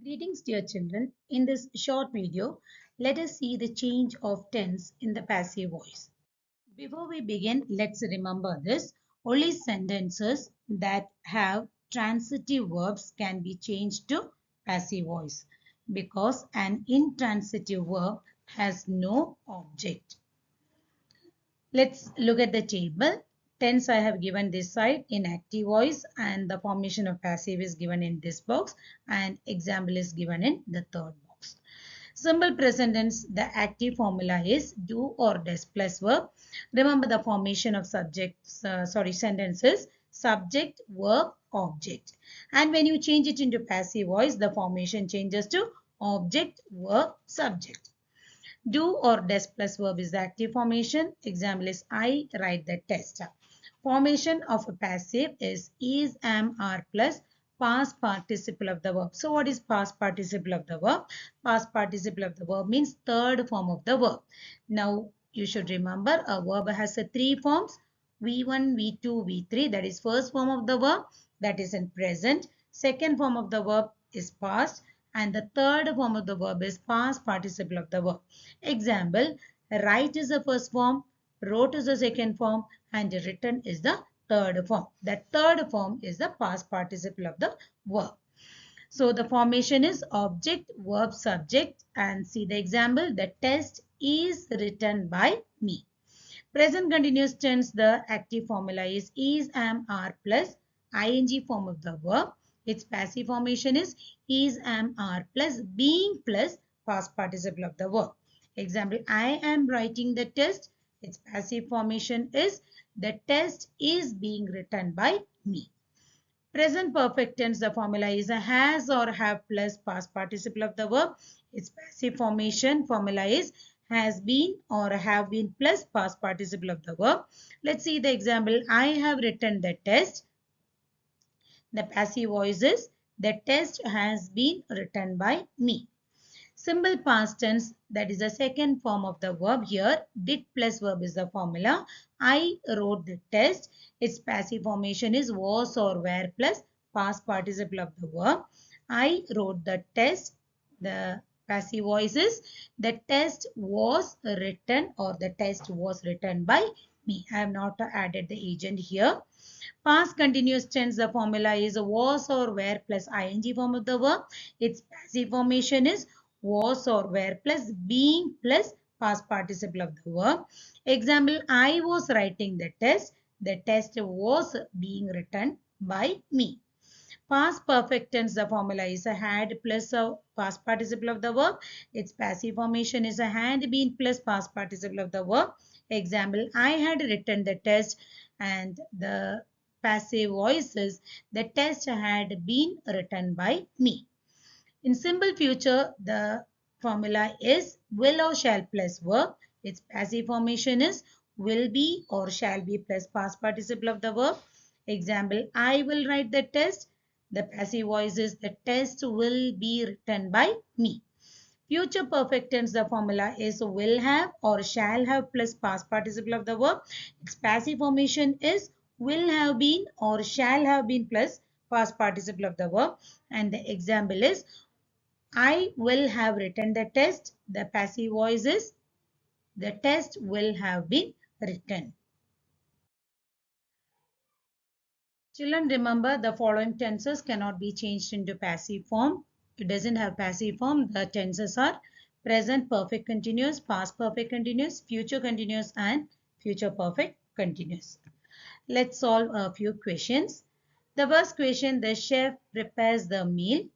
Greetings, dear children. In this short video, let us see the change of tense in the passive voice. Before we begin, let's remember this. Only sentences that have transitive verbs can be changed to passive voice because an intransitive verb has no object. Let's look at the table. Tense I have given this side in active voice and the formation of passive is given in this box and example is given in the third box. Simple present tense, the active formula is do or does plus verb. Remember the formation of sentences, subject, verb, object. And when you change it into passive voice, the formation changes to object, verb, subject. Do or does plus verb is the active formation. Example is I write the test. Formation of a passive is, am, are plus past participle of the verb. So what is past participle of the verb? Past participle of the verb means third form of the verb. Now you should remember a verb has three forms. V1, V2, V3. That is first form of the verb. That is in present. Second form of the verb is past. And the third form of the verb is past participle of the verb. Example, write is the first form, wrote is the second form, and written is the third form. The third form is the past participle of the verb. So the formation is object, verb, subject. And see the example, the test is written by me. Present continuous tense, the active formula is, am, are plus ing form of the verb. Its passive formation is, am, are plus being plus past participle of the verb. Example, I am writing the test. Its passive formation is the test is being written by me. Present perfect tense, the formula is a has or have plus past participle of the verb. Its passive formula is has been or have been plus past participle of the verb. Let's see the example. I have written the test. The passive voice is the test has been written by me. Simple past tense, that is the second form of the verb here. Did plus verb is the formula. I wrote the test. Its passive formation is was or were plus past participle of the verb. I wrote the test. The passive voice is the test was written or the test was written by me. I have not added the agent here. Past continuous tense, the formula is was or were plus ing form of the verb. Its passive formation is was or were plus being plus past participle of the verb. Example, I was writing the test. The test was being written by me. Past perfect tense, the formula is a had plus a past participle of the verb. Its passive formation is a had been plus past participle of the verb. Example, I had written the test and the passive voice is the test had been written by me. In simple future, the formula is will or shall plus verb. Its passive formation is will be or shall be plus past participle of the verb. Example, I will write the test. The passive voice is the test will be written by me. Future perfect tense, the formula is will have or shall have plus past participle of the verb. Its passive formation is will have been or shall have been plus past participle of the verb. And the example is I will have written the test. The passive voice is the test will have been written. Children, remember the following tenses cannot be changed into passive form. It doesn't have passive form. The tenses are present perfect continuous, past perfect continuous, future continuous and future perfect continuous. Let's solve a few questions. The first question, the chef prepares the meal.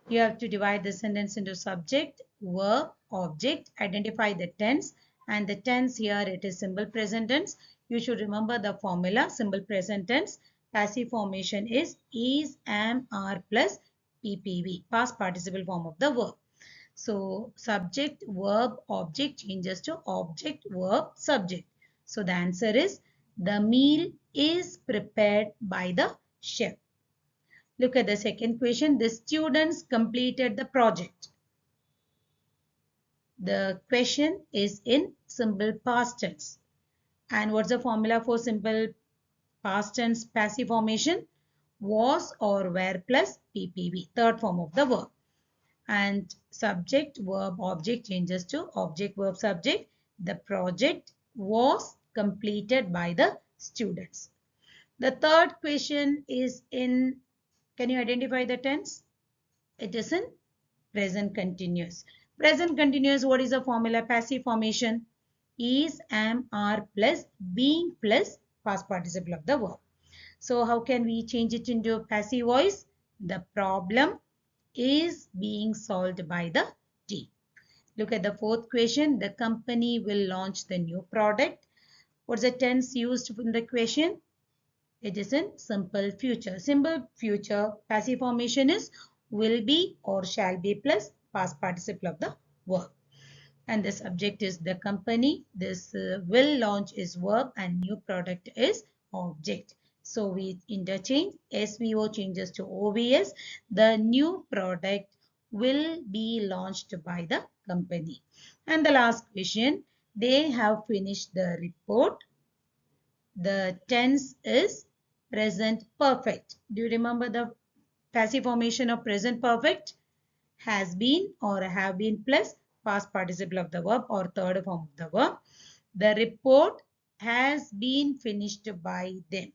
You have to divide the sentence into subject, verb, object, identify the tense, and the tense here it is simple present tense. You should remember the formula. Simple present tense passive formation is, am, are plus ppv, past participle form of the verb. So subject, verb, object changes to object, verb, subject. So the answer is the meal is prepared by the chef. Look at the second question. The students completed the project. The question is in simple past tense. And what's the formula for simple Past tense passive formation, was or were plus PPV, third form of the verb. And subject, verb, object changes to object, verb, subject. The project was completed by the students. The third question is in, can you identify the tense? It is in present continuous. Present continuous, what is the formula? Passive formation. Is, am, are plus being plus past participle of the verb. So how can we change it into passive voice? The problem is being solved by the team. Look at the fourth question. The company will launch the new product. What's the tense used in the question? It is in simple future. Simple future passive formation is will be or shall be plus past participle of the verb. And the subject is the company. This will launch is verb and new product is object. So we interchange. SVO changes to OVS. The new product will be launched by the company. And the last question, they have finished the report. The tense is present perfect. Do you remember the passive formation of present perfect? Has been or have been plus past participle of the verb or third form of the verb. The report has been finished by them.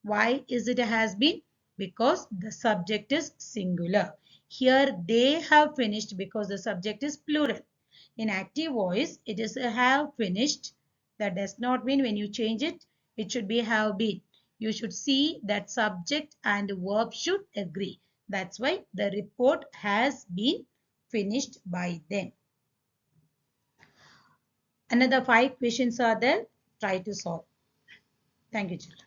Why is it a has been? Because the subject is singular. Here they have finished because the subject is plural. In active voice, it is a have finished. That does not mean when you change it, it should be have been. You should see that subject and verb should agree. That's why the report has been finished by them. Another 5 questions are there. Try to solve. Thank you, children.